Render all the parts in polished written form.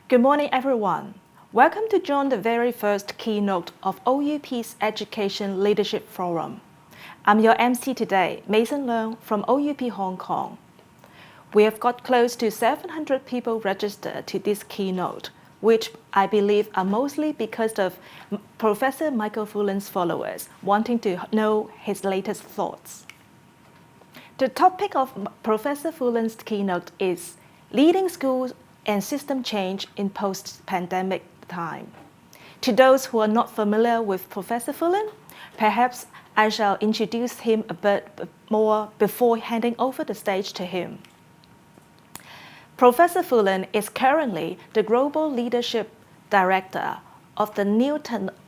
Good morning, everyone. Welcome to join the very first keynote of OUP's Education Leadership Forum. I'm your MC today, Mason Leung from OUP Hong Kong. We have got close to 700 people registered to this keynote, which I believe are mostly because of Professor Michael Fullan's followers wanting to know his latest thoughts. The topic of Professor Fullan's keynote is Leading Schools and System Change in Post-Pandemic Time. To those who are not familiar with Professor Fullan, perhaps I shall introduce him a bit more before handing over the stage to him. Professor Fullan is currently the Global Leadership Director of the New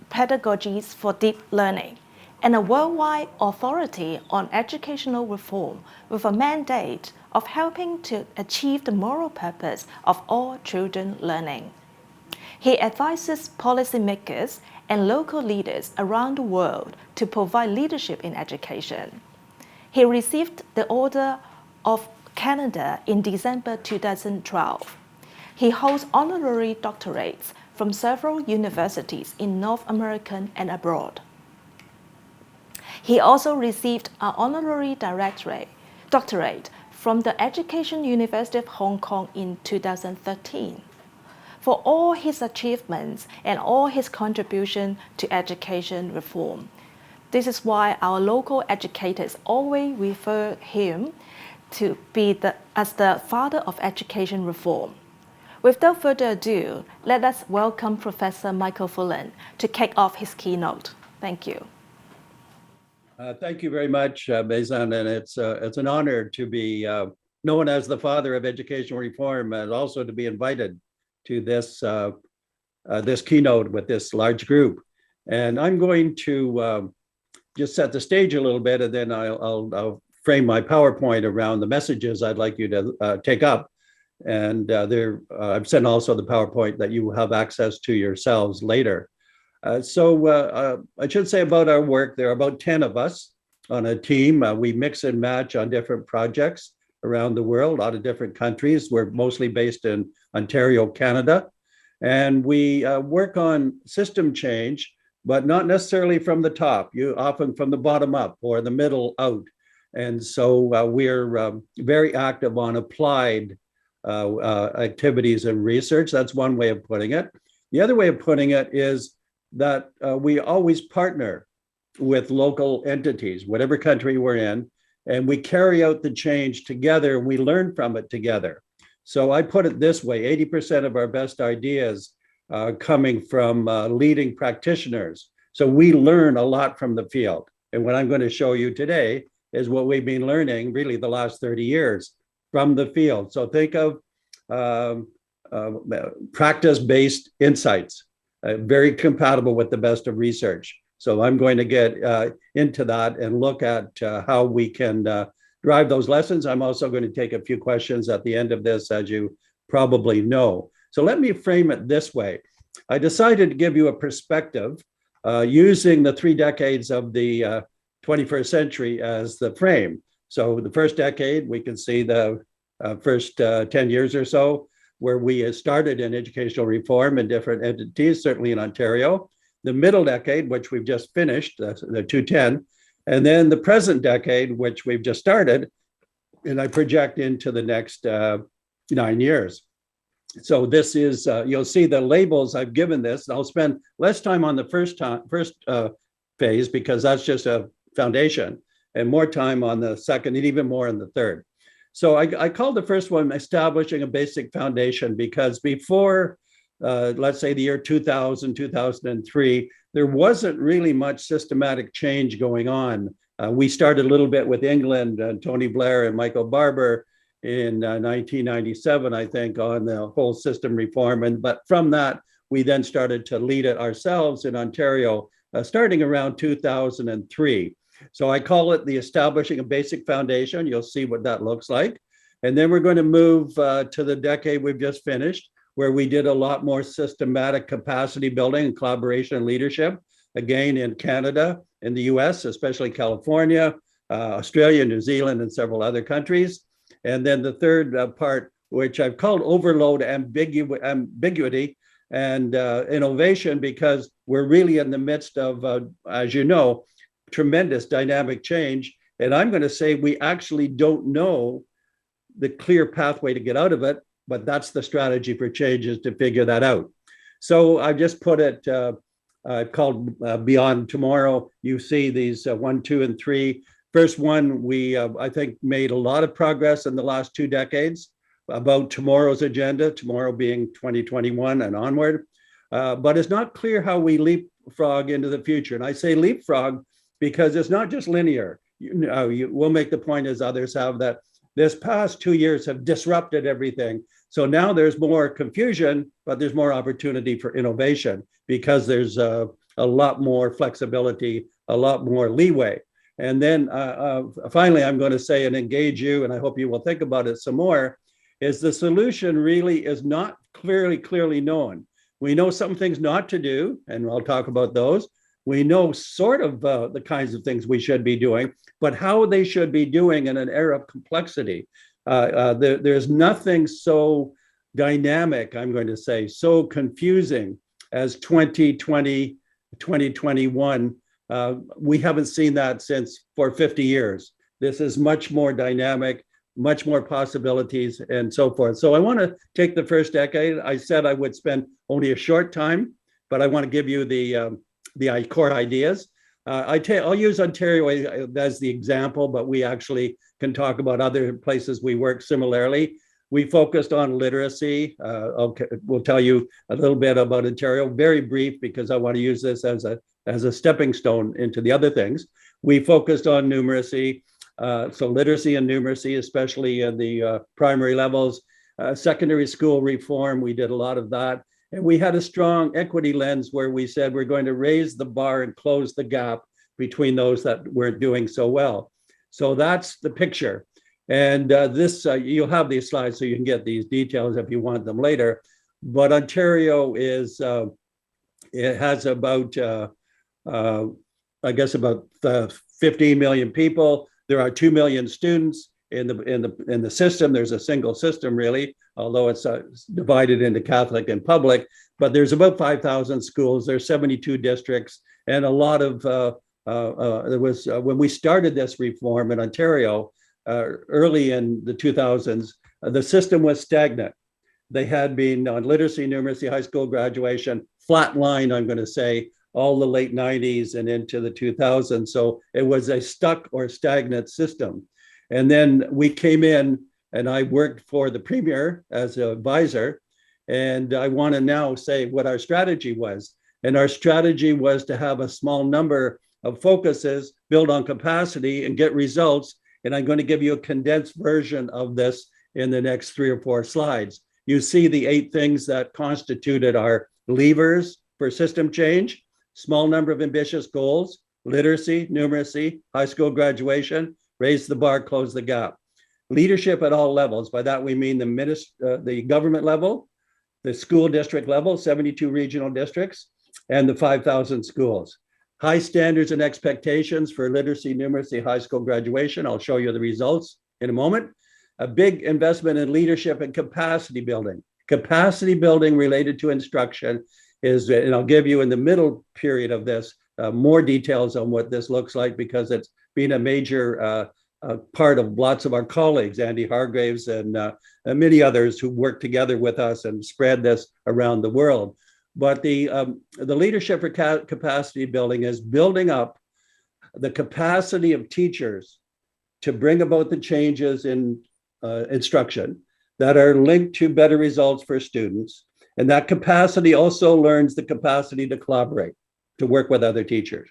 Pedagogies for Deep Learning and a worldwide authority on educational reform with a mandate of helping to achieve the moral purpose of all children learning. He advises policymakers and local leaders around the world to provide leadership in education. He received the Order of Canada in December 2012. He holds honorary doctorates from several universities in North America and abroad. He also received an honorary doctorate from the Education University of Hong Kong in 2013. For all his achievements and all his contribution to education reform. This is why our local educators always refer him to be as the father of education reform. Without further ado, let us welcome Professor Michael Fullan to kick off his keynote. Thank you. Thank you very much, Maison, and it's an honor to be known as the father of educational reform and also to be invited to this keynote with this large group. And I'm going to just set the stage a little bit, and then I'll frame my PowerPoint around the messages I'd like you to take up. And I've sent also the PowerPoint that you will have access to yourselves later. So I should say about our work, there are about 10 of us on a team. We mix and match on different projects around the world, out of different countries. We're mostly based in Ontario, Canada. And we work on system change, but not necessarily from the top, often from the bottom up or the middle out. And so we're very active on applied activities and research. That's one way of putting it. The other way of putting it is that we always partner with local entities, whatever country we're in, and we carry out the change together and we learn from it together. So I put it this way, 80% of our best ideas coming from leading practitioners. So we learn a lot from the field. And what I'm going to show you today is what we've been learning really the last 30 years from the field. So think of practice-based insights. Very compatible with the best of research. So I'm going to get into that and look at how we can drive those lessons. I'm also going to take a few questions at the end of this, as you probably know. So let me frame it this way. I decided to give you a perspective using the 3 decades of the 21st century as the frame. So the first decade, we can see the first 10 years or so, where we started in educational reform in different entities, certainly in Ontario, the middle decade, which we've just finished, the 210, and then the present decade, which we've just started, and I project into the next 9 years. So this is, you'll see the labels I've given this. I'll spend less time on the first phase because that's just a foundation, and more time on the second and even more on the third. So I called the first one establishing a basic foundation because before, let's say the year 2000, 2003, there wasn't really much systematic change going on. We started a little bit with England, Tony Blair and Michael Barber in 1997, I think, on the whole system reform. But from that, we then started to lead it ourselves in Ontario, starting around 2003. So I call it the establishing a basic foundation. You'll see what that looks like. And then we're going to move to the decade we've just finished, where we did a lot more systematic capacity building and collaboration and leadership, again, in Canada, in the US, especially California, Australia, New Zealand, and several other countries. And then the third part which I've called overload, ambiguity, and innovation, because we're really in the midst of, as you know, tremendous dynamic change. And I'm going to say we actually don't know the clear pathway to get out of it, but that's the strategy for change, is to figure that out. So I've just put it called Beyond Tomorrow. You see these 1, 2, and 3. First one, we, I think, made a lot of progress in the last 2 decades about tomorrow's agenda, tomorrow being 2021 and onward. But it's not clear how we leapfrog into the future. And I say leapfrog because it's not just linear. We'll make the point, as others have, that this past 2 years have disrupted everything. So now there's more confusion, but there's more opportunity for innovation, because there's a lot more flexibility, a lot more leeway. And then finally, I'm going to say, and engage you, and I hope you will think about it some more, is the solution really is not clearly known. We know some things not to do, and I'll talk about those. We know sort of the kinds of things we should be doing, but how they should be doing in an era of complexity. There's nothing so dynamic, I'm going to say, so confusing as 2020, 2021. We haven't seen that for 50 years. This is much more dynamic, much more possibilities, and so forth. So I want to take the first decade. I said I would spend only a short time, but I want to give you the core ideas. I'll use Ontario as the example, but we actually can talk about other places we work similarly. We focused on literacy. We'll tell you a little bit about Ontario, very brief, because I want to use this as a stepping stone into the other things. We focused on numeracy, so literacy and numeracy, especially in the primary levels. Secondary school reform, we did a lot of that. And we had a strong equity lens where we said we're going to raise the bar and close the gap between those that weren't doing so well. So that's the picture. And you'll have these slides so you can get these details if you want them later. But Ontario it has about, I guess, about 15 million people. There are 2 million students in the system. There's a single system, really, although it's divided into Catholic and public. But there's about 5,000 schools. There's 72 districts, and a lot of there was when we started this reform in Ontario early in the 2000s, the system was stagnant. They had been on literacy, numeracy, high school graduation, flat line, I'm going to say, all the late 90s and into the 2000s. So it was a stuck or stagnant system. And then we came in, and I worked for the Premier as an advisor. And I want to now say what our strategy was. And our strategy was to have a small number of focuses, build on capacity, and get results. And I'm going to give you a condensed version of this in the next 3 or 4 slides. You see the 8 things that constituted our levers for system change: small number of ambitious goals, literacy, numeracy, high school graduation, raise the bar, close the gap. Leadership at all levels. By that, we mean the government level, the school district level, 72 regional districts, and the 5,000 schools. High standards and expectations for literacy, numeracy, high school graduation. I'll show you the results in a moment. A big investment in leadership and capacity building. Capacity building related to instruction is, and I'll give you in the middle period of this more details on what this looks like, because it's been a major part of lots of our colleagues, Andy Hargraves and many others who work together with us and spread this around the world. But the leadership for capacity building is building up the capacity of teachers to bring about the changes in instruction that are linked to better results for students. And that capacity also learns the capacity to collaborate, to work with other teachers.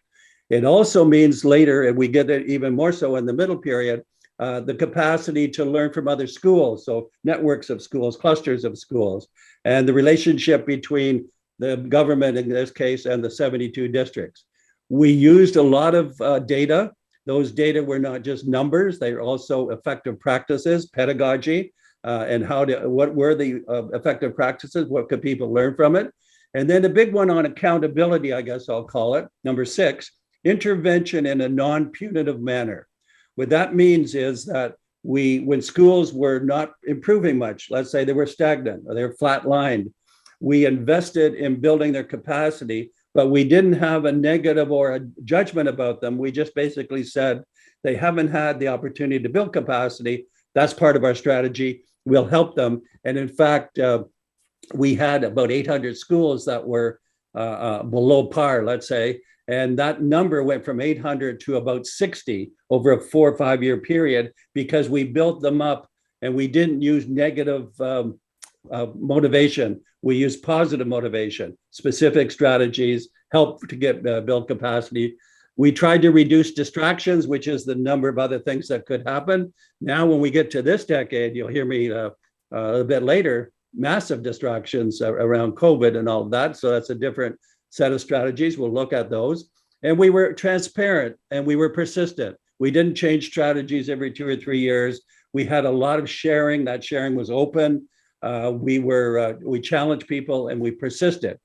It also means later, and we get it even more so in the middle period, the capacity to learn from other schools. So networks of schools, clusters of schools, and the relationship between the government in this case and the 72 districts. We used a lot of data. Those data were not just numbers, they were also effective practices, pedagogy, and what were the effective practices, what could people learn from it? And then the big one on accountability, I guess I'll call it, number 6, intervention in a non-punitive manner. What that means is that when schools were not improving much, let's say they were stagnant or they were flatlined, we invested in building their capacity, but we didn't have a negative or a judgment about them. We just basically said they haven't had the opportunity to build capacity. That's part of our strategy. We'll help them. And in fact, we had about 800 schools that were below par, let's say, and that number went from 800 to about 60 over a 4 or 5 year period because we built them up and we didn't use negative motivation. We used positive motivation, specific strategies, help to get build capacity. We tried to reduce distractions, which is the number of other things that could happen. Now, when we get to this decade, you'll hear me a bit later, massive distractions around COVID and all of that. So that's a different set of strategies. We'll look at those. And we were transparent and we were persistent. We didn't change strategies every 2 or 3 years. We had a lot of sharing. That sharing was open. We challenged people and we persisted.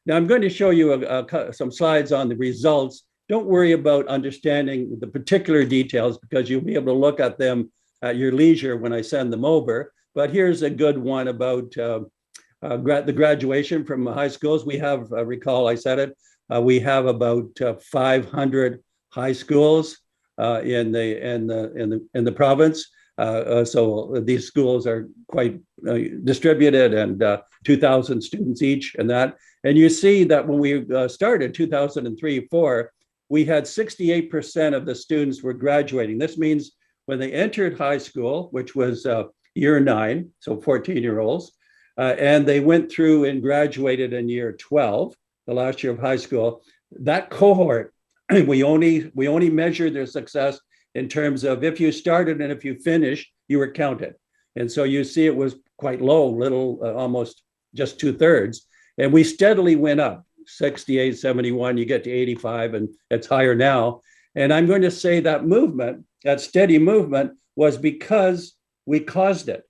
Now I'm going to show you some slides on the results. Don't worry about understanding the particular details because you'll be able to look at them at your leisure when I send them over. But here's a good one about the graduation from high schools. We have, recall I said it, we have about 500 high schools in the province. So these schools are quite distributed and 2,000 students each and that. And you see that when we started 2003-4, we had 68% of the students were graduating. This means when they entered high school, which was year 9, so 14-year-olds, and they went through and graduated in year 12, the last year of high school, that cohort, we only measured their success in terms of if you started and if you finished, you were counted. And so you see it was quite low, almost just 2/3. And we steadily went up, 68, 71, you get to 85, and it's higher now. And I'm going to say that movement, that steady movement, was because we caused it.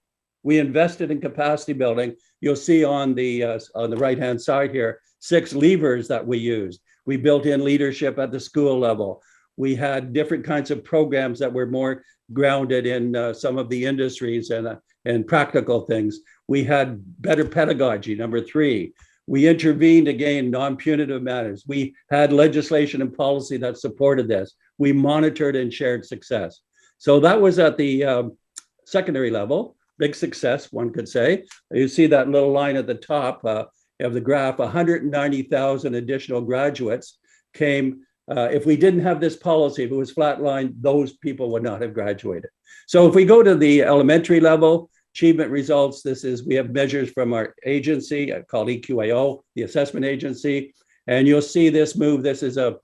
We invested in capacity building. You'll see on the right-hand side here, 6 levers that we used. We built in leadership at the school level. We had different kinds of programs that were more grounded in some of the industries and practical things. We had better pedagogy, number 3. We intervened, again, non-punitive matters. We had legislation and policy that supported this. We monitored and shared success. So that was at the secondary level, big success, one could say. You see that little line at the top of the graph, 190,000 additional graduates came. If we didn't have this policy, if it was flatlined, those people would not have graduated. So if we go to the elementary level, achievement results, we have measures from our agency called EQAO, the assessment agency, and you'll see this move. This is a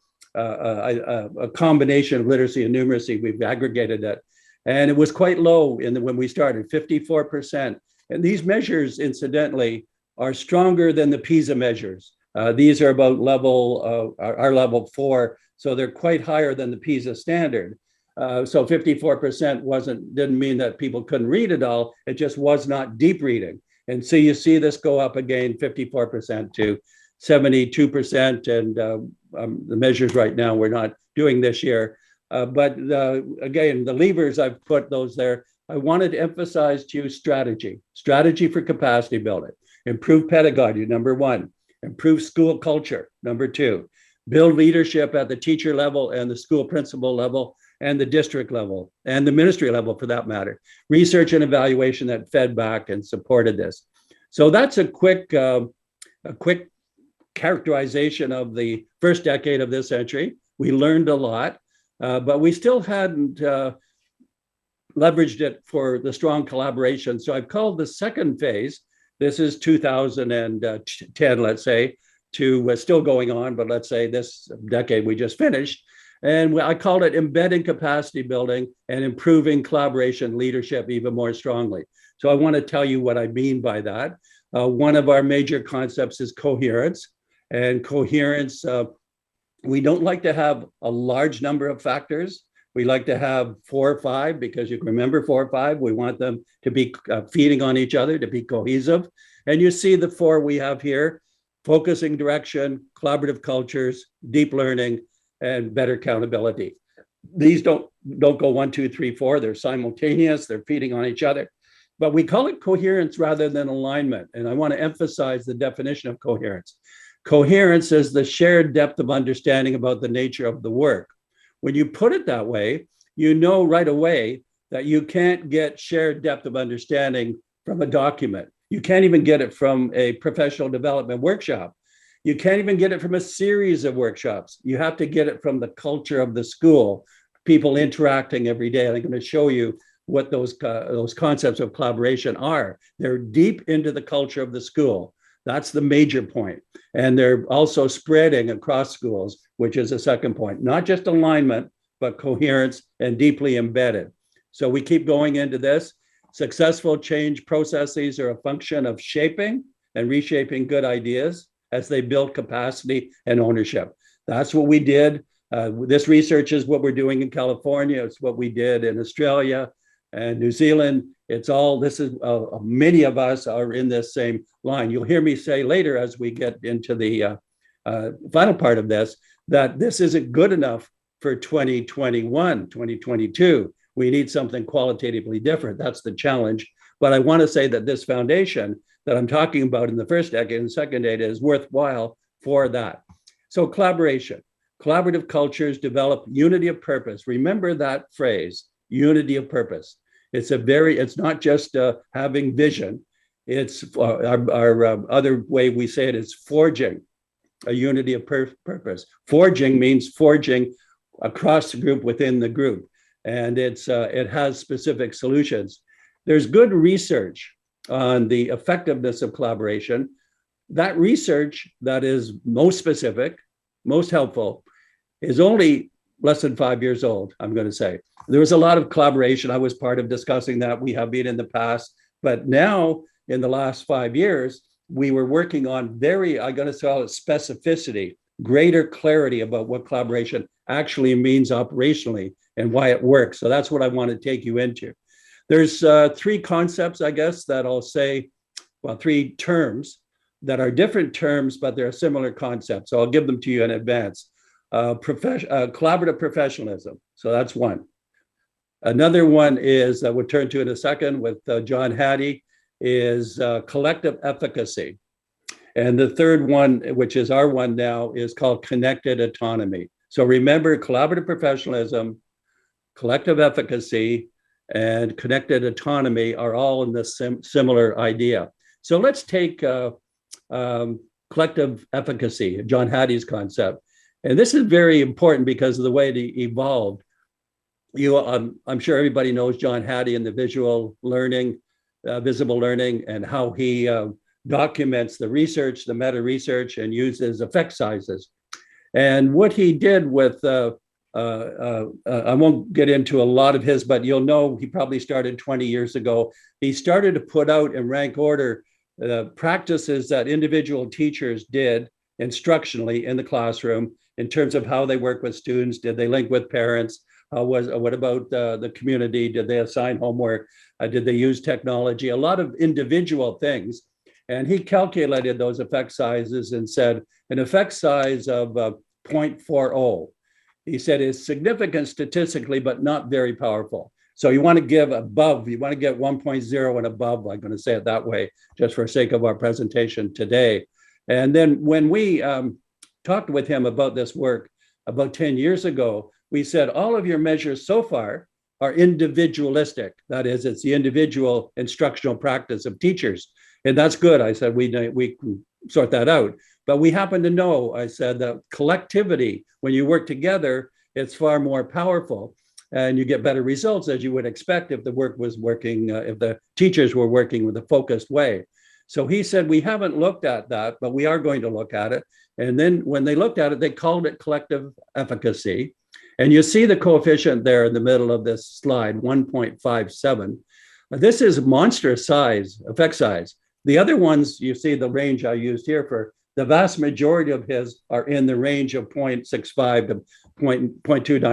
combination of literacy and numeracy. We've aggregated that. And it was quite low when we started, 54%. And these measures, incidentally, are stronger than the PISA measures. These are about our level 4, so they're quite higher than the PISA standard. So 54% didn't mean that people couldn't read at all. It just was not deep reading. And so you see this go up again, 54% to 72%. And the measures right now we're not doing this year. But again, the levers, I've put those there. I wanted to emphasize to you strategy for capacity building, improve pedagogy, number 1, improve school culture, number 2, build leadership at the teacher level and the school principal level and the district level and the ministry level for that matter, research and evaluation that fed back and supported this. So that's a quick characterization of the first decade of this century. We learned a lot. But we still hadn't leveraged it for the strong collaboration. So I've called the second phase, this is 2010, let's say, to still going on, but let's say this decade we just finished. And I called it embedding capacity building and improving collaboration leadership even more strongly. So I want to tell you what I mean by that. One of our major concepts is coherence. And coherence, we don't like to have a large number of factors. We like to have 4 or 5 because you can remember 4 or 5. We want them to be feeding on each other, to be cohesive. And you see the 4 we have here: focusing direction, collaborative cultures, deep learning, and better accountability. These don't don't go 1, 2, 3, 4. They're simultaneous. They're feeding on each other. But we call it coherence rather than alignment. And I want to emphasize the definition of coherence. Coherence is the shared depth of understanding about the nature of the work. When you put it that way, you know right away that you can't get shared depth of understanding from a document. You can't even get it from a professional development workshop. You can't even get it from a series of workshops. You have to get it from the culture of the school, people interacting every day. I'm going to show you what those concepts of collaboration are. They're deep into the culture of the school. That's the major point. And they're also spreading across schools, which is a second point. Not just alignment, but coherence and deeply embedded. So we keep going into this. Successful change processes are a function of shaping and reshaping good ideas as they build capacity and ownership. That's what we did. This research is what we're doing in California. It's what we did in Australia and New Zealand. It's all, this is, many of us are in this same line. You'll hear me say later as we get into the final part of this, that this isn't good enough for 2021, 2022. We need something qualitatively different. That's the challenge. But I want to say that this foundation that I'm talking about in the first decade and second decade is worthwhile for that. So collaboration, collaborative cultures develop unity of purpose. Remember that phrase, unity of purpose. It's not just having vision. It's our other way we say it is forging a unity of purpose. Forging means forging across the group, within the group. And it has specific solutions. There's good research on the effectiveness of collaboration. That research that is most specific, most helpful, is only less than 5 years old, I'm going to say. There was a lot of collaboration. I was part of discussing that. We have been in the past. But now, in the last 5 years, we were working on I'm going to call it specificity, greater clarity about what collaboration actually means operationally and why it works. So that's what I want to take you into. There's 3 concepts, I guess, that I'll say, well, 3 terms that are different terms, but they're a similar concept. So I'll give them to you in advance. Collaborative professionalism. So that's one. Another one is, we'll turn to in a second with John Hattie, is collective efficacy. And the third one, which is our one now, is called connected autonomy. So remember, collaborative professionalism, collective efficacy, and connected autonomy are all in this similar idea. So let's take collective efficacy, John Hattie's concept. And this is very important because of the way it evolved. I'm sure everybody knows John Hattie and the visual learning, visible learning, and how he documents the research, the meta research, and uses effect sizes. And what he did with, I won't get into a lot of his, but you'll know he probably started 20 years ago. He started to put out in rank order practices that individual teachers did instructionally in the classroom in terms of how they work with students. Did they link with parents? What about the community? Did they assign homework? Did they use technology? A lot of individual things. And he calculated those effect sizes and said an effect size of 0.40. He said is significant statistically, but not very powerful. So you want to give above, you want to get 1.0 and above, I'm going to say it that way, just for sake of our presentation today. And then when we talked with him about this work about 10 years ago, we said, all of your measures so far are individualistic. That is, it's the individual instructional practice of teachers. And that's good. I said, we can sort that out. But we happen to know, I said, that collectivity, when you work together, it's far more powerful and you get better results, as you would expect if the work was working, if the teachers were working with a focused way. So he said, we haven't looked at that, but we are going to look at it. And then when they looked at it, they called it collective efficacy. And you see the coefficient there in the middle of this slide, 1.57. This is monstrous size, effect size. The other ones, you see the range I used here for, the vast majority of his are in the range of 0.65 to 0.29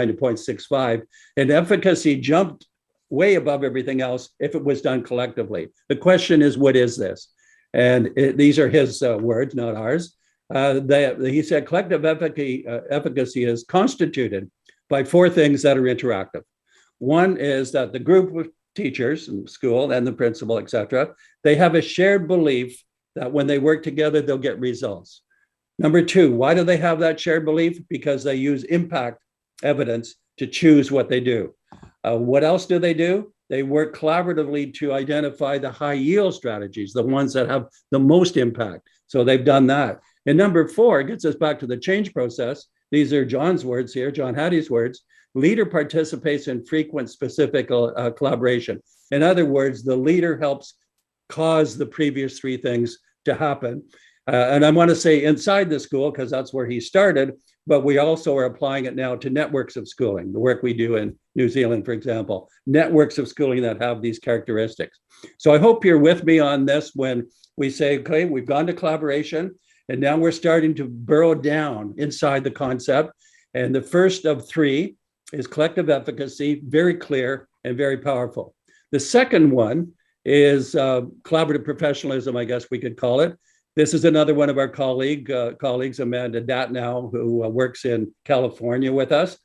to 0.65. And efficacy jumped way above everything else if it was done collectively. The question is, what is this? And these are his words, not ours. He said collective efficacy is constituted by 4 things that are interactive. One is that the group of teachers in school and the principal, et cetera, they have a shared belief that when they work together, they'll get results. Number two, why do they have that shared belief? Because they use impact evidence to choose what they do. What else do? They work collaboratively to identify the high yield strategies, the ones that have the most impact. So they've done that. And number four, gets us back to the change process. These are John's words here, John Hattie's words. Leader participates in frequent specific collaboration. In other words, the leader helps cause the previous three things to happen. And I want to say inside the school, because that's where he started, but we also are applying it now to networks of schooling, the work we do in New Zealand, for example, networks of schooling that have these characteristics. So I hope you're with me on this when we say, okay, we've gone to collaboration, and now we're starting to burrow down inside the concept. And the first of three is collective efficacy, very clear and very powerful. The second one is collaborative professionalism, I guess we could call it. This is another one of our colleagues, Amanda Datnow, who works in California with us.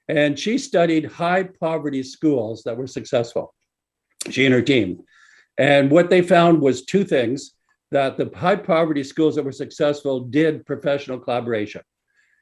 And she studied high poverty schools that were successful, she and her team. And what they found was two things, that the high poverty schools that were successful did professional collaboration.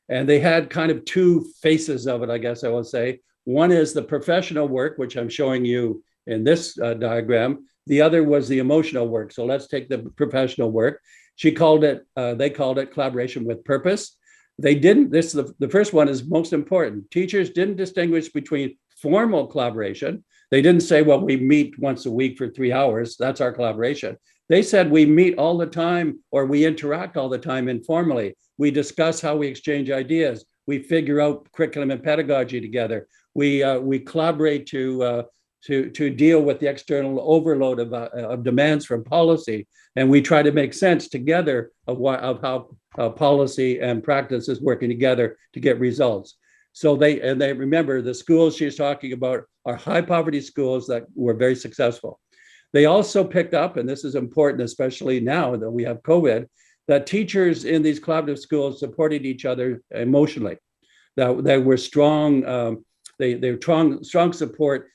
And they had kind of two faces of it, I guess I will say. One is the professional work, which I'm showing you in this diagram. The other was the emotional work. So let's take the professional work. They called it collaboration with purpose. They didn't, the first one is most important. Teachers didn't distinguish between formal collaboration. They didn't say, well, we meet once a week for 3 hours. That's our collaboration. They said we meet all the time, or we interact all the time informally. We discuss how we exchange ideas. We figure out curriculum and pedagogy together. We collaborate to deal with the external overload of demands from policy, and we try to make sense together of how policy and practice is working together to get results. So they remember the schools she's talking about are high poverty schools that were very successful. They also picked up, and this is important, especially now that we have COVID, that teachers in these collaborative schools supported each other emotionally. That they were strong. They were strong support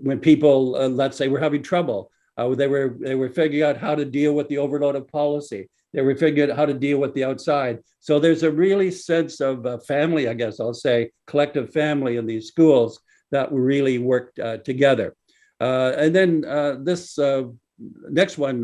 when people, let's say, were having trouble. They were figuring out how to deal with the overload of policy. They were figuring out how to deal with the outside. So there's a really sense of family, I guess I'll say, collective family in these schools that really worked together. And then this next one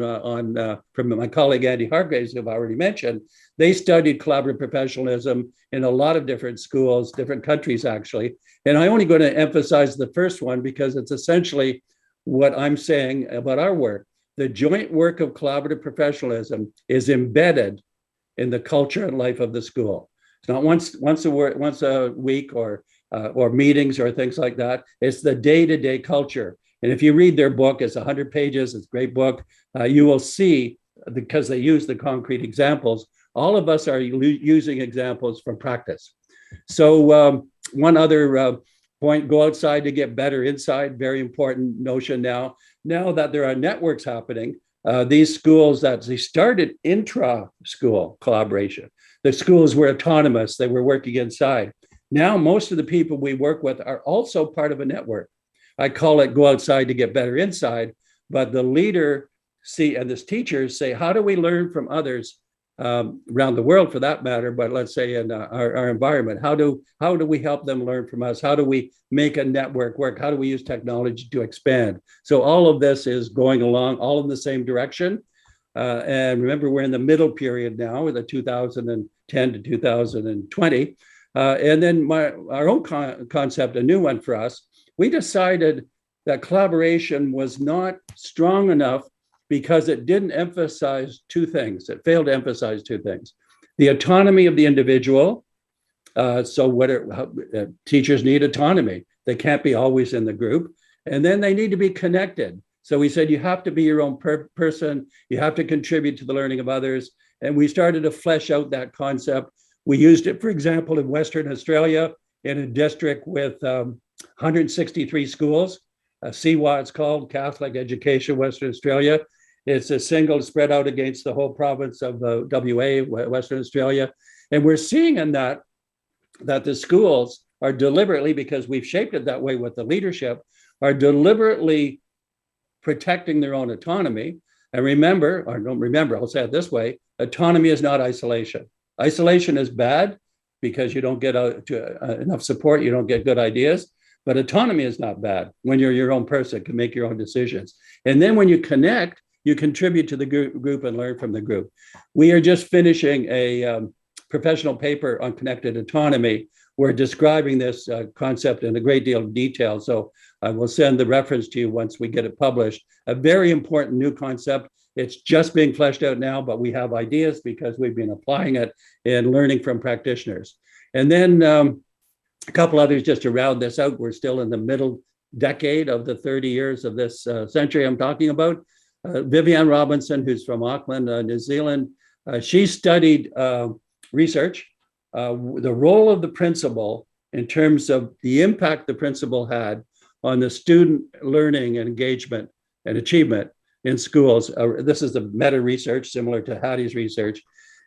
from my colleague Andy Hargraves, who I've already mentioned, they studied collaborative professionalism in a lot of different schools, different countries actually. And I'm only going to emphasize the first one because it's essentially what I'm saying about our work. The joint work of collaborative professionalism is embedded in the culture and life of the school. It's not once a week or meetings or things like that. It's the day-to-day culture. And if you read their book, it's 100 pages, it's a great book, you will see, because they use the concrete examples, all of us are using examples from practice. So one other point, go outside to get better inside, very important notion now. Now that there are networks happening, these schools that they started intra-school collaboration. The schools were autonomous, they were working inside. Now most of the people we work with are also part of a network. I call it go outside to get better inside, but the leader and the teachers say, how do we learn from others around the world for that matter, but let's say in our environment, how do we help them learn from us? How do we make a network work? How do we use technology to expand? So all of this is going along all in the same direction. And remember, we're in the middle period now with the 2010 to 2020. And then our own concept, a new one for us, we decided that collaboration was not strong enough because it didn't emphasize two things. It failed to emphasize two things. The autonomy of the individual. Teachers need autonomy. They can't be always in the group. And then they need to be connected. So we said, you have to be your own person. You have to contribute to the learning of others. And we started to flesh out that concept. We used it, for example, in Western Australia, in a district with 163 schools, CWA it's called, Catholic Education Western Australia. It's a single spread out against the whole province of WA, Western Australia. And we're seeing in that the schools are deliberately, because we've shaped it that way with the leadership, are deliberately protecting their own autonomy. And remember, or don't remember, I'll say it this way, autonomy is not isolation. Isolation is bad because you don't get enough support, you don't get good ideas. But autonomy is not bad when you're your own person, can make your own decisions. And then when you connect, you contribute to the group and learn from the group. We are just finishing a professional paper on connected autonomy. We're describing this concept in a great deal of detail. So I will send the reference to you once we get it published. A very important new concept. It's just being fleshed out now, but we have ideas because we've been applying it and learning from practitioners. And then a couple others just to round this out. We're still in the middle decade of the 30 years of this century I'm talking about. Vivienne Robinson, who's from Auckland, New Zealand, she studied research, the role of the principal in terms of the impact the principal had on the student learning and engagement and achievement in schools. This is the meta research, similar to Hattie's research.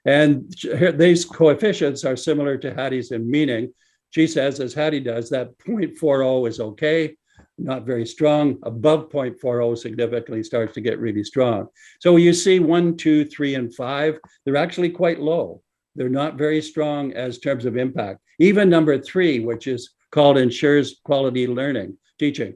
And these coefficients are similar to Hattie's in meaning. She says, as Hattie does, that 0.40 is okay, not very strong. Above 0.40 significantly starts to get really strong. So you see 1, 2, 3, and 5, they're actually quite low. They're not very strong as terms of impact. Even number 3, which is called ensures quality learning, teaching,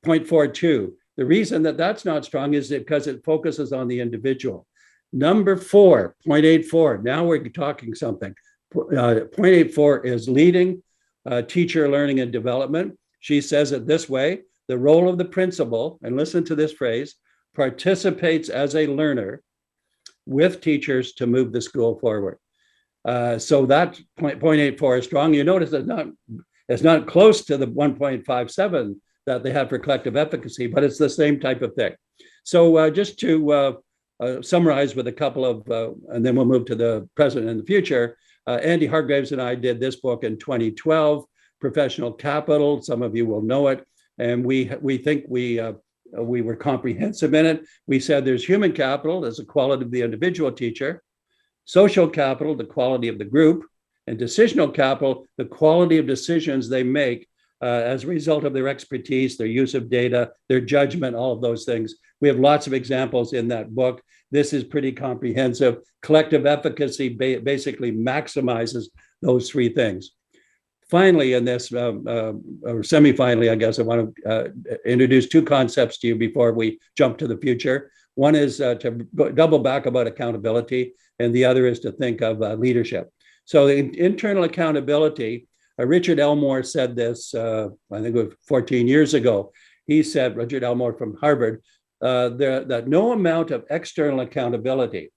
0.42. The reason that that's not strong is because it focuses on the individual. Number 4, 0.84, now we're talking something. 0.84 is leading teacher learning and development. She says it this way: the role of the principal, and listen to this phrase, participates as a learner with teachers to move the school forward. So that 0.84 is strong. You notice it's not close to the 1.57 that they have for collective efficacy, but it's the same type of thing. So just to summarize with a couple of, and then we'll move to the present and the future. Andy Hargraves and I did this book in 2012, Professional Capital. Some of you will know it. And we think we were comprehensive in it. We said there's human capital, as the quality of the individual teacher, social capital, the quality of the group, and decisional capital, the quality of decisions they make as a result of their expertise, their use of data, their judgment, all of those things. We have lots of examples in that book. This is pretty comprehensive. Collective efficacy basically maximizes those 3 things. Finally, in this, or semi-finally, I guess, I want to introduce 2 concepts to you before we jump to the future. One is to double back about accountability, and the other is to think of leadership. So the internal accountability, Richard Elmore said this, I think it was 14 years ago. He said, Richard Elmore from Harvard, that no amount of external accountability,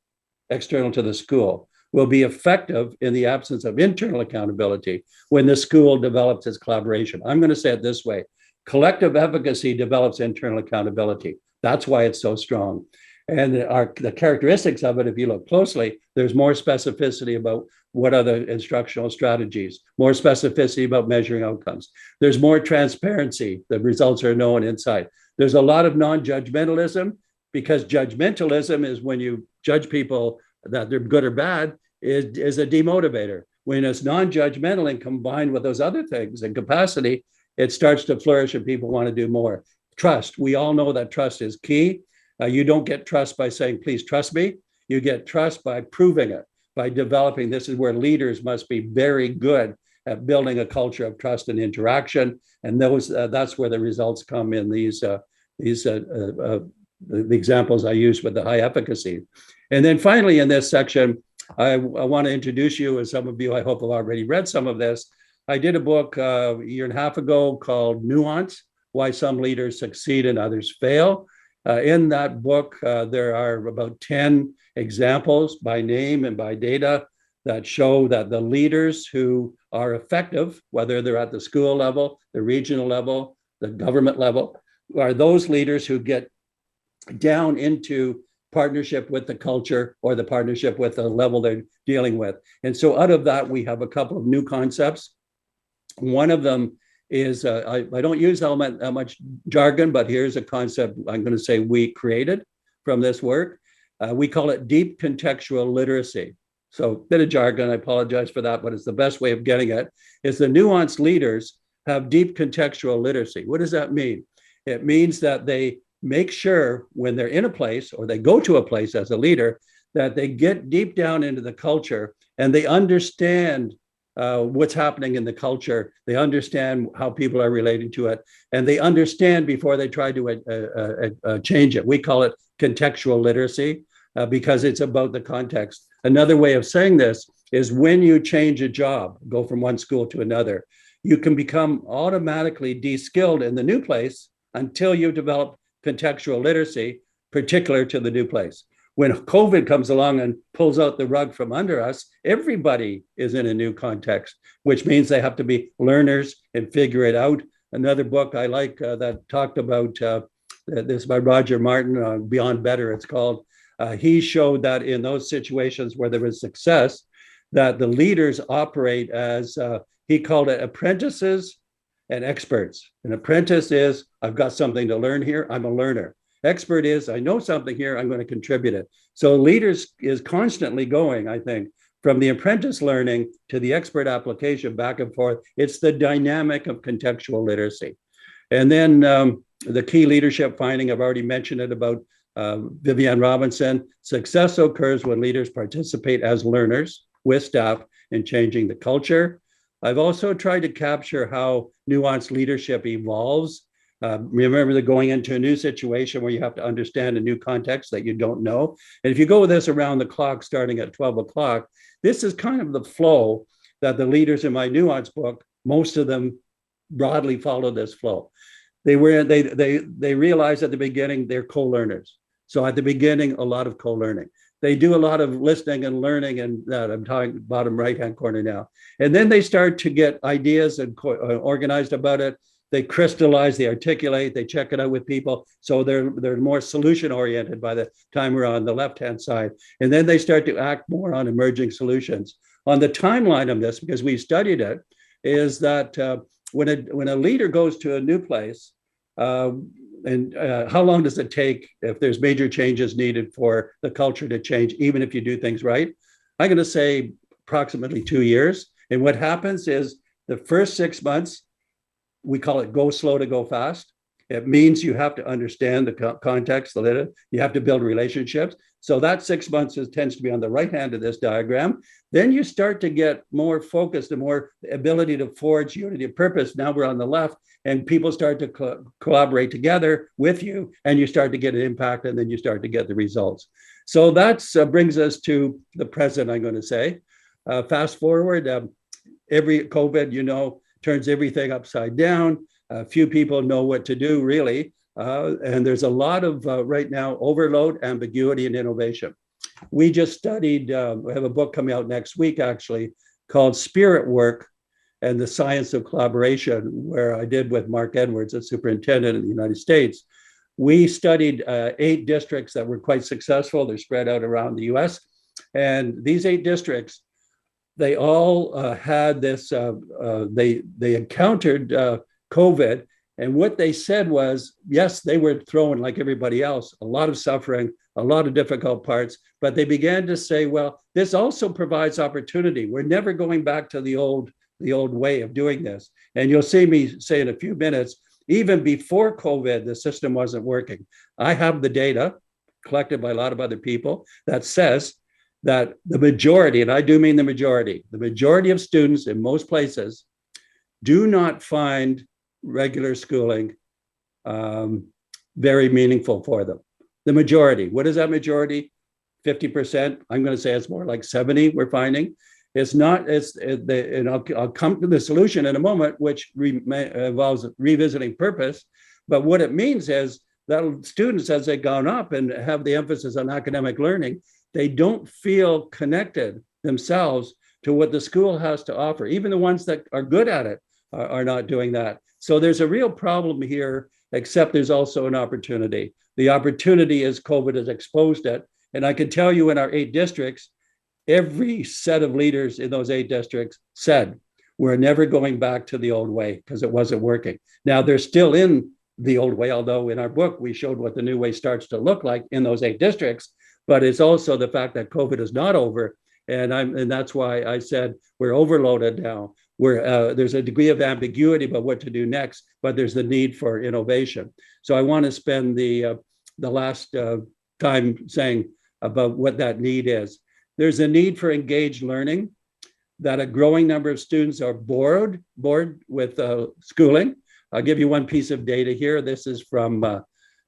external to the school, will be effective in the absence of internal accountability when the school develops its collaboration. I'm going to say it this way: collective efficacy develops internal accountability. That's why it's so strong. And the characteristics of it, if you look closely, there's more specificity about what are the instructional strategies, more specificity about measuring outcomes. There's more transparency. The results are known inside. There's a lot of non-judgmentalism, because judgmentalism is when you judge people that they're good or bad, is a demotivator. When it's non-judgmental and combined with those other things and capacity, it starts to flourish and people want to do more. Trust. We all know that trust is key. You don't get trust by saying, please trust me. You get trust by proving it, by developing. This is where leaders must be very good at building a culture of trust and interaction. And that's where the results come in the examples I used with the high efficacy. And then finally, in this section, I want to introduce you, as some of you, I hope, have already read some of this. I did a book a year and a half ago called Nuance: Why Some Leaders Succeed and Others Fail. In that book, there are about 10 examples by name and by data that show that the leaders who are effective, whether they're at the school level, the regional level, the government level, are those leaders who get down into partnership with the culture or the partnership with the level they're dealing with. And so out of that, we have a couple of new concepts. One of them is, I don't use that much jargon, but here's a concept I'm going to say we created from this work. We call it deep contextual literacy. So a bit of jargon, I apologize for that, but it's the best way of getting it, is the nuanced leaders have deep contextual literacy. What does that mean? It means that they make sure when they're in a place or they go to a place as a leader, that they get deep down into the culture and they understand what's happening in the culture. They understand how people are relating to it, and they understand before they try to change it. We call it contextual literacy because it's about the context. Another way of saying this is when you change a job, go from one school to another, you can become automatically de-skilled in the new place until you develop contextual literacy, particular to the new place. When COVID comes along and pulls out the rug from under us, everybody is in a new context, which means they have to be learners and figure it out. Another book I like that talked about this by Roger Martin, Beyond Better, it's called. He showed that in those situations where there was success, that the leaders operate as, he called it apprentices and experts. An apprentice is, I've got something to learn here, I'm a learner. Expert is, I know something here, I'm going to contribute it. So leaders is constantly going, I think, from the apprentice learning to the expert application back and forth. It's the dynamic of contextual literacy. And then the key leadership finding, I've already mentioned it about Vivienne Robinson. Success occurs when leaders participate as learners with staff in changing the culture. I've also tried to capture how nuanced leadership evolves. Remember that going into a new situation where you have to understand a new context that you don't know. And if you go with this around the clock, starting at 12 o'clock, this is kind of the flow that the leaders in my Nuance book, most of them broadly follow this flow. They realized at the beginning they're co-learners. So at the beginning, a lot of co-learning. They do a lot of listening and learning, and I'm talking bottom right-hand corner now. And then they start to get ideas and organized about it. They crystallize, they articulate, they check it out with people. So they're more solution oriented by the time we're on the left-hand side. And then they start to act more on emerging solutions. On the timeline of this, because we studied it, is that when a leader goes to a new place, and how long does it take if there's major changes needed for the culture to change, even if you do things right? I'm going to say approximately 2 years. And what happens is the first 6 months, we call it go slow to go fast. It means you have to understand the context, you have to build relationships. So that 6 months tends to be on the right hand of this diagram. Then you start to get more focused and more ability to forge unity of purpose. Now we're on the left, and people start to collaborate together with you, and you start to get an impact, and then you start to get the results. So that brings us to the present, I'm going to say. Fast forward, every COVID, turns everything upside down. Few people know what to do, really. And there's a lot of, right now, overload, ambiguity, and innovation. We just studied, we have a book coming out next week, actually, called Spirit Work and the Science of Collaboration, where I did with Mark Edwards, a superintendent in the United States. We studied 8 districts that were quite successful. They're spread out around the US. And these 8 districts, they all had this, they encountered COVID. And what they said was, yes, they were thrown like everybody else, a lot of suffering, a lot of difficult parts, but they began to say, well, this also provides opportunity. We're never going back to the old way of doing this. And you'll see me say in a few minutes, even before COVID, the system wasn't working. I have the data collected by a lot of other people that says that the majority, and I do mean the majority of students in most places do not find regular schooling very meaningful for them. The majority. What is that majority? 50%. I'm going to say it's more like 70. We're finding it's not. And I'll come to the solution in a moment, which involves revisiting purpose. But what it means is that students, as they've gone up and have the emphasis on academic learning, they don't feel connected themselves to what the school has to offer. Even the ones that are good at it are not doing that. So there's a real problem here, except there's also an opportunity. The opportunity is COVID has exposed it. And I can tell you in our 8 districts, every set of leaders in those 8 districts said, we're never going back to the old way because it wasn't working. Now they're still in the old way, although in our book, we showed what the new way starts to look like in those 8 districts. But it's also the fact that COVID is not over And that's why I said we're overloaded now. There's a degree of ambiguity about what to do next, but there's the need for innovation. So I want to spend the last time saying about what that need is. There's a need for engaged learning, that a growing number of students are bored with schooling. I'll give you one piece of data here. This is from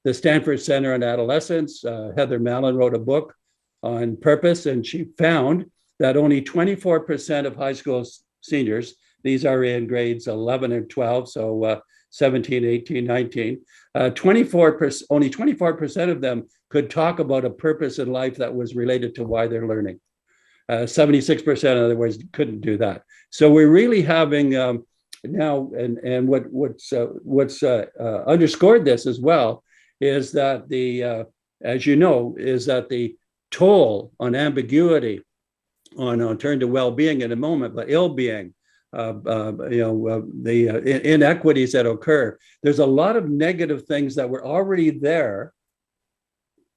the Stanford Center on Adolescence. Heather Mallon wrote a book on purpose, and she found that only 24% of high school seniors, these are in grades 11 and 12, so 17, 18, 19, only 24% of them could talk about a purpose in life that was related to why they're learning. 76%, in other words, couldn't do that. So we're really having now, and what's underscored this as well is that as you know, is that the toll on ambiguity, I'll turn to well-being in a moment, but ill-being, the inequities that occur. There's a lot of negative things that were already there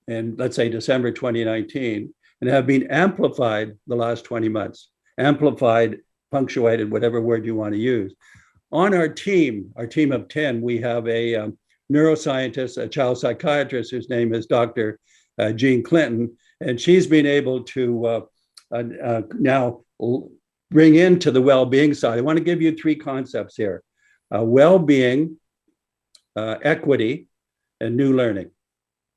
in, let's say, December 2019, and have been amplified the last 20 months, amplified, punctuated, whatever word you want to use. On our team of 10, we have a neuroscientist, a child psychiatrist, whose name is Dr. Jean Clinton, and she's been able to now bring into the well-being side. I want to give you three concepts here: well-being, equity, and new learning.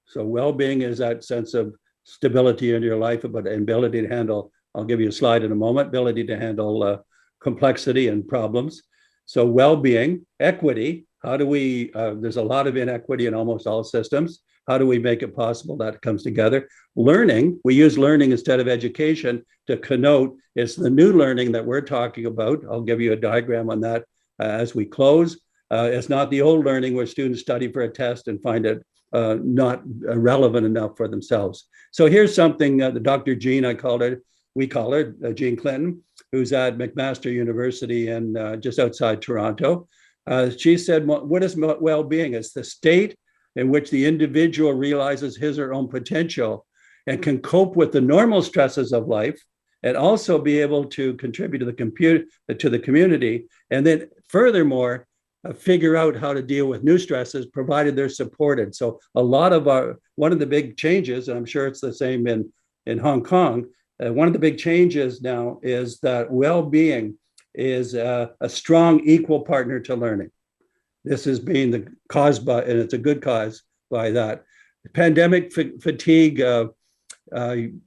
So well-being is that sense of stability in your life, but ability to handle, I'll give you a slide in a moment, ability to handle complexity and problems. So well-being, equity, how do we, there's a lot of inequity in almost all systems. How do we make it possible that comes together? Learning, we use learning instead of education to connote, it's the new learning that we're talking about. I'll give you a diagram on that as we close. It's not the old learning where students study for a test and find it not relevant enough for themselves. So here's something the Dr. Jean, we call her Jean Clinton, who's at McMaster University in just outside Toronto. She said, what is well-being? It's the state in which the individual realizes his or her own potential and can cope with the normal stresses of life, and also be able to contribute to the community, and then furthermore, figure out how to deal with new stresses, provided they're supported. So a lot of one of the big changes, and I'm sure it's the same in Hong Kong, one of the big changes now is that well-being is a strong equal partner to learning. This is being the cause by, and it's a good cause by that. Pandemic fatigue, again,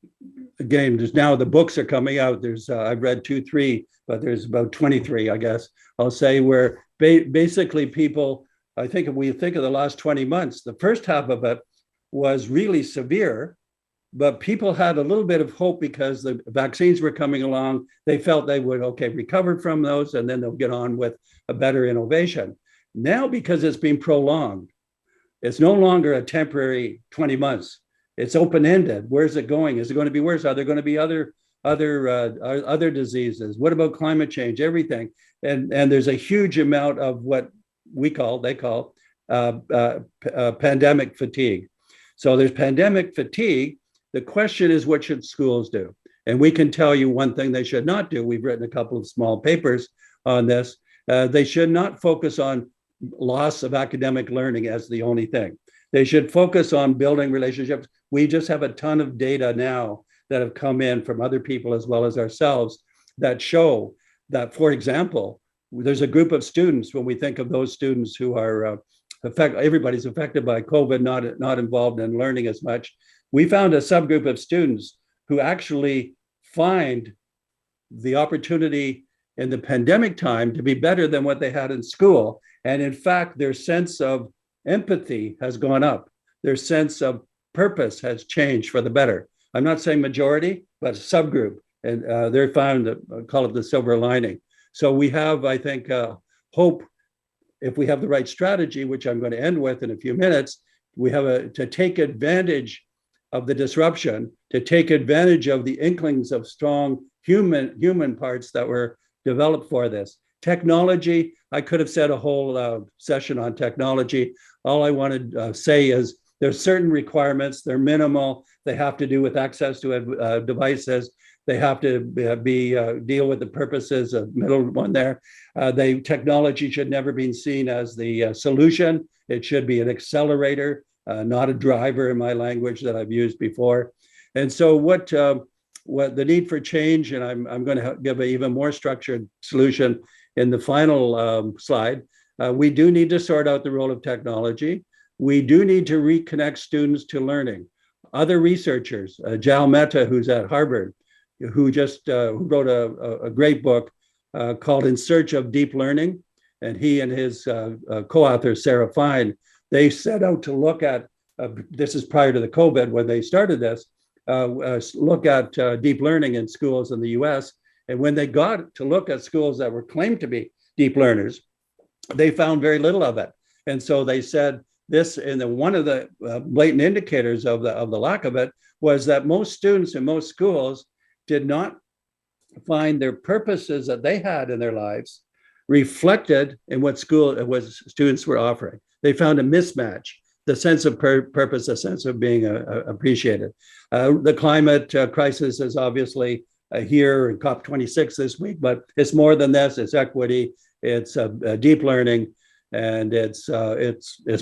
there's now the books are coming out. There's, I've read 3, but there's about 23, I guess, I'll say, where basically people, I think if we think of the last 20 months, the first half of it was really severe, but people had a little bit of hope because the vaccines were coming along. They felt they would, recover from those, and then they'll get on with a better innovation. Now, because it's been prolonged, it's no longer a temporary 20 months. It's open-ended. Where's it going? Is it going to be worse? Are there going to be other diseases? What about climate change? Everything. And there's a huge amount of what they call pandemic fatigue. So there's pandemic fatigue. The question is, what should schools do? And we can tell you one thing they should not do. We've written a couple of small papers on this. They should not focus on loss of academic learning as the only thing. They should focus on building relationships. We just have a ton of data now that have come in from other people as well as ourselves that show that, for example, there's a group of students, when we think of those students who are everybody's affected by COVID, not involved in learning as much. We found a subgroup of students who actually find the opportunity in the pandemic time to be better than what they had in school. And in fact, their sense of empathy has gone up. Their sense of purpose has changed for the better. I'm not saying majority, but subgroup. And they're found, call it the silver lining. So we have, I think, hope, if we have the right strategy, which I'm going to end with in a few minutes. We have to take advantage of the disruption, to take advantage of the inklings of strong human parts that were developed for this. Technology, I could have said a whole session on technology. All I want to say is there's certain requirements, they're minimal, they have to do with access to devices. They have to deal with the purposes of middle one there. Technology should never be seen as the solution. It should be an accelerator, not a driver in my language that I've used before. And so what the need for change, and I'm going to give an even more structured solution in the final slide. We do need to sort out the role of technology. We do need to reconnect students to learning. Other researchers, Jal Mehta, who's at Harvard, who wrote a great book called In Search of Deep Learning. And he and his co-author, Sarah Fine, they set out to look at, this is prior to the COVID when they started this, look at deep learning in schools in the US. And when they got to look at schools that were claimed to be deep learners, they found very little of it. And so they said this, and one of the blatant indicators of the lack of it was that most students in most schools did not find their purposes that they had in their lives reflected in what students were offering. They found a mismatch, the sense of purpose, the sense of being appreciated. The climate crisis is obviously here in COP26 this week, but it's more than this. It's equity, it's deep learning, and it's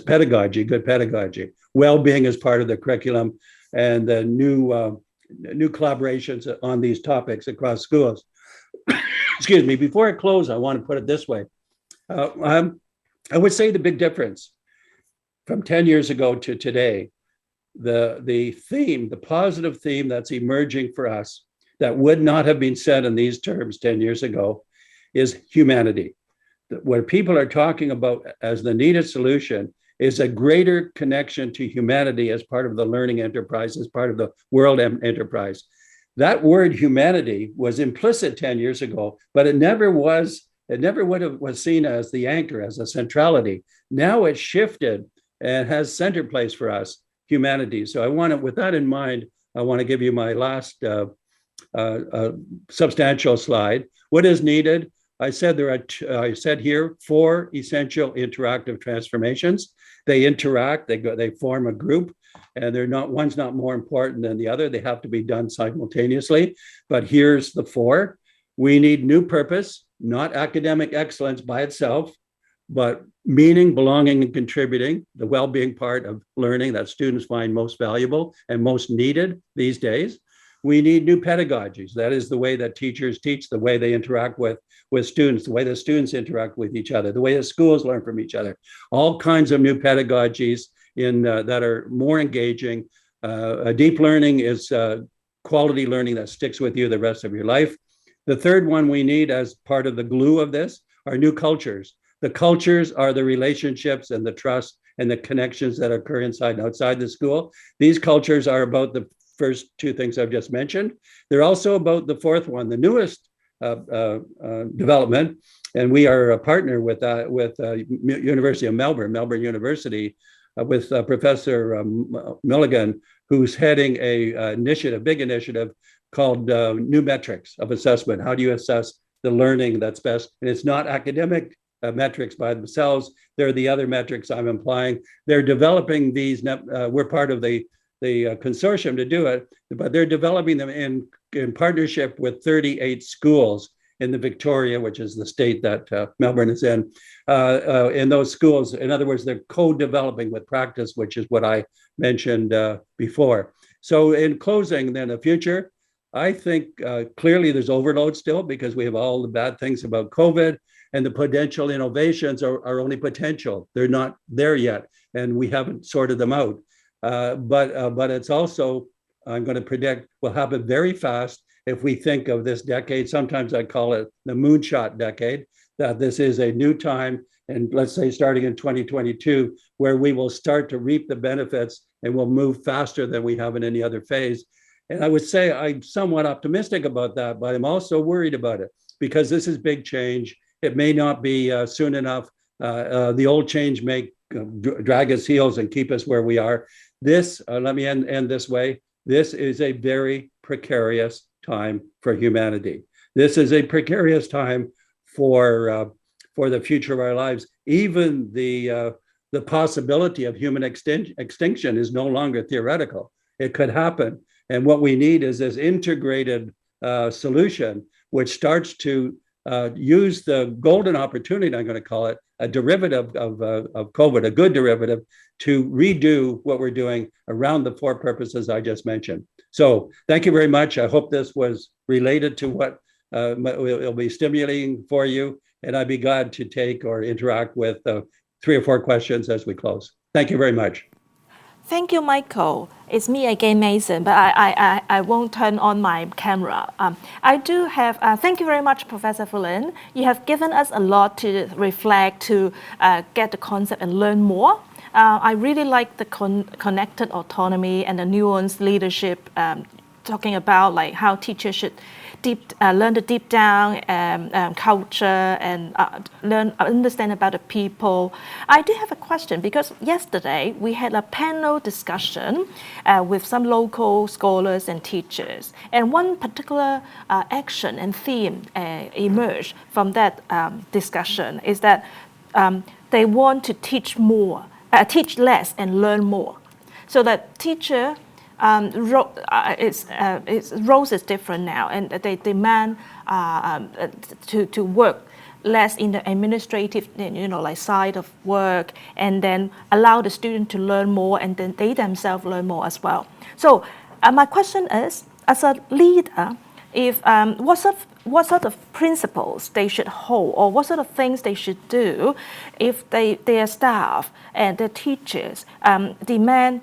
pedagogy, good pedagogy. Well-being is part of the curriculum, and the new collaborations on these topics across schools. Excuse me, before I close, I want to put it this way. I would say the big difference from 10 years ago to today, the theme, the positive theme that's emerging for us that would not have been said in these terms 10 years ago is humanity. What people are talking about as the needed solution is a greater connection to humanity as part of the learning enterprise, as part of the world enterprise. That word humanity was implicit 10 years ago, but it never was seen as the anchor, as a centrality. Now it's shifted and has center place for us, humanity. So with that in mind, I want to give you my last substantial slide. What is needed? I said here 4 essential interactive transformations. They interact, they form a group, and one's not more important than the other. They have to be done simultaneously. But here's the 4. We need new purpose, not academic excellence by itself, but meaning, belonging, and contributing, the well-being part of learning that students find most valuable and most needed these days. We need new pedagogies. That is the way that teachers teach, the way they interact with students, the way the students interact with each other, the way the schools learn from each other. All kinds of new pedagogies that are more engaging. Deep learning is quality learning that sticks with you the rest of your life. The third one we need as part of the glue of this are new cultures. The cultures are the relationships and the trust and the connections that occur inside and outside the school. These cultures are about the first 2 things I've just mentioned. They're also about the 4th one, the newest development, and we are a partner with University of Melbourne University, with Professor Milligan, who's heading a big initiative called New Metrics of Assessment. How do you assess the learning that's best? And it's not academic metrics by themselves. They're the other metrics I'm implying. They're developing these. We're part of the consortium to do it, but they're developing them in partnership with 38 schools in the Victoria, which is the state that Melbourne is in those schools. In other words, they're co-developing with practice, which is what I mentioned before. So in closing, then the future, I think clearly there's overload still because we have all the bad things about COVID, and the potential innovations are only potential. They're not there yet, and we haven't sorted them out. But it's also, I'm going to predict, will happen very fast if we think of this decade. Sometimes I call it the moonshot decade, that this is a new time, and let's say starting in 2022, where we will start to reap the benefits and we'll move faster than we have in any other phase. And I would say I'm somewhat optimistic about that, but I'm also worried about it because this is big change. It may not be soon enough. The old change may drag its heels and keep us where we are. This, let me end this way. This is a very precarious time for humanity. This is a precarious time for the future of our lives. Even the possibility of human extinction is no longer theoretical. It could happen. And what we need is this integrated solution, which starts to use the golden opportunity, I'm going to call it, a derivative of COVID, a good derivative, to redo what we're doing around the 4 purposes I just mentioned. So thank you very much. I hope this was related to what it'll be stimulating for you, and I'd be glad to take or interact with 3 or 4 questions as we close. Thank you very much. Thank you, Michael. It's me again, Mason, but I won't turn on my camera. I do have, thank you very much, Professor Fullan. You have given us a lot to reflect, to get the concept and learn more. I really like the connected autonomy and the nuanced leadership, talking about like how teachers should learn the deep down culture and understand about the people. I do have a question because yesterday we had a panel discussion with some local scholars and teachers, and one particular action and theme emerged from that discussion is that they want to teach more, teach less and learn more, so that teacher its roles is different now, and they demand to work less in the administrative, like side of work, and then allow the student to learn more, and then they themselves learn more as well. So my question is, as a leader, if what sort of principles they should hold, or what sort of things they should do if their staff and their teachers demand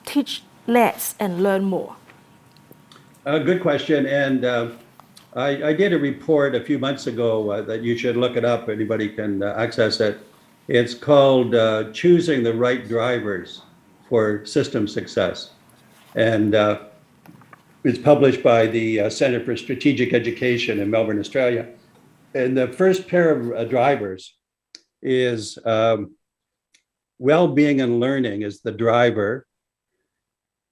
teach less and learn more? Good question. And I did a report a few months ago that you should look it up. Anybody can access it. It's called Choosing the Right Drivers for System Success. And it's published by the Center for Strategic Education in Melbourne, Australia. And the first pair of drivers is well-being and learning is the driver.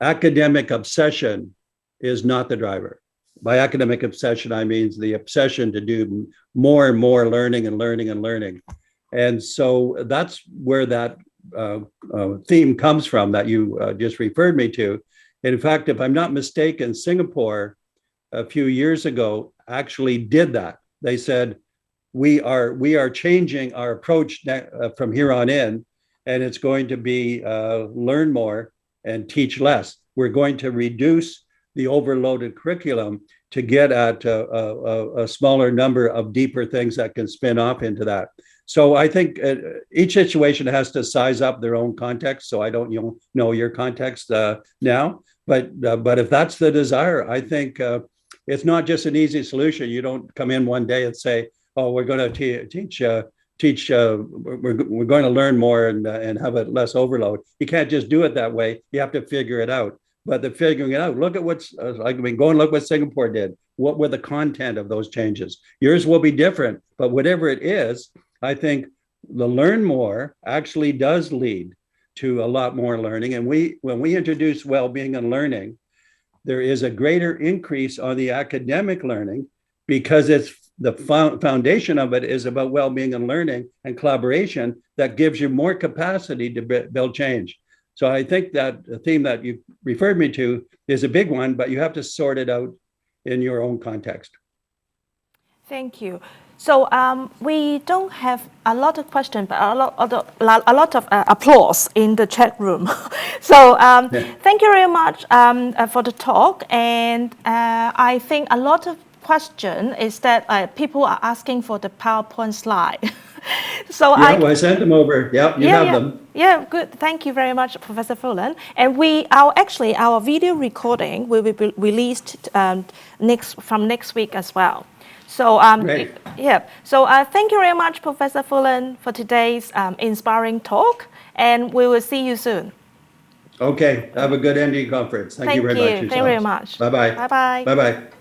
Academic obsession is not the driver. By academic obsession, I mean the obsession to do more and more learning and learning and learning. And so that's where that theme comes from that you just referred me to. And in fact, if I'm not mistaken, Singapore a few years ago actually did that. They said, we are changing our approach from here on in, and it's going to be learn more and teach less. We're going to reduce the overloaded curriculum to get at a smaller number of deeper things that can spin off into that. So I think each situation has to size up their own context. So I don't know your context now, but if that's the desire, I think it's not just an easy solution. You don't come in one day and say, oh, we're going to teach we're going to learn more and have a less overload. You can't just do it that way. You have to figure it out. But the figuring it out, look at what's, go and look what Singapore did. What were the content of those changes? Yours will be different, but whatever it is, I think the learn more actually does lead to a lot more learning. And when we introduce well-being and learning, there is a greater increase on the academic learning because it's the foundation of it is about well-being and learning and collaboration that gives you more capacity to build change. So I think that the theme that you referred me to is a big one, but you have to sort it out in your own context. Thank you. So we don't have a lot of questions, but a lot of applause in the chat room. So thank you very much for the talk. And I think a lot of question is that people are asking for the PowerPoint slide. So I sent them over. Yeah, you have them. Yeah, good. Thank you very much, Professor Fullan. And our video recording will be released from next week as well. So Great. Yeah. So thank you very much, Professor Fullan, for today's inspiring talk, and we will see you soon. Okay. Have a good ending conference. Thank you very much. Thank you very much. Bye bye. Bye bye. Bye bye.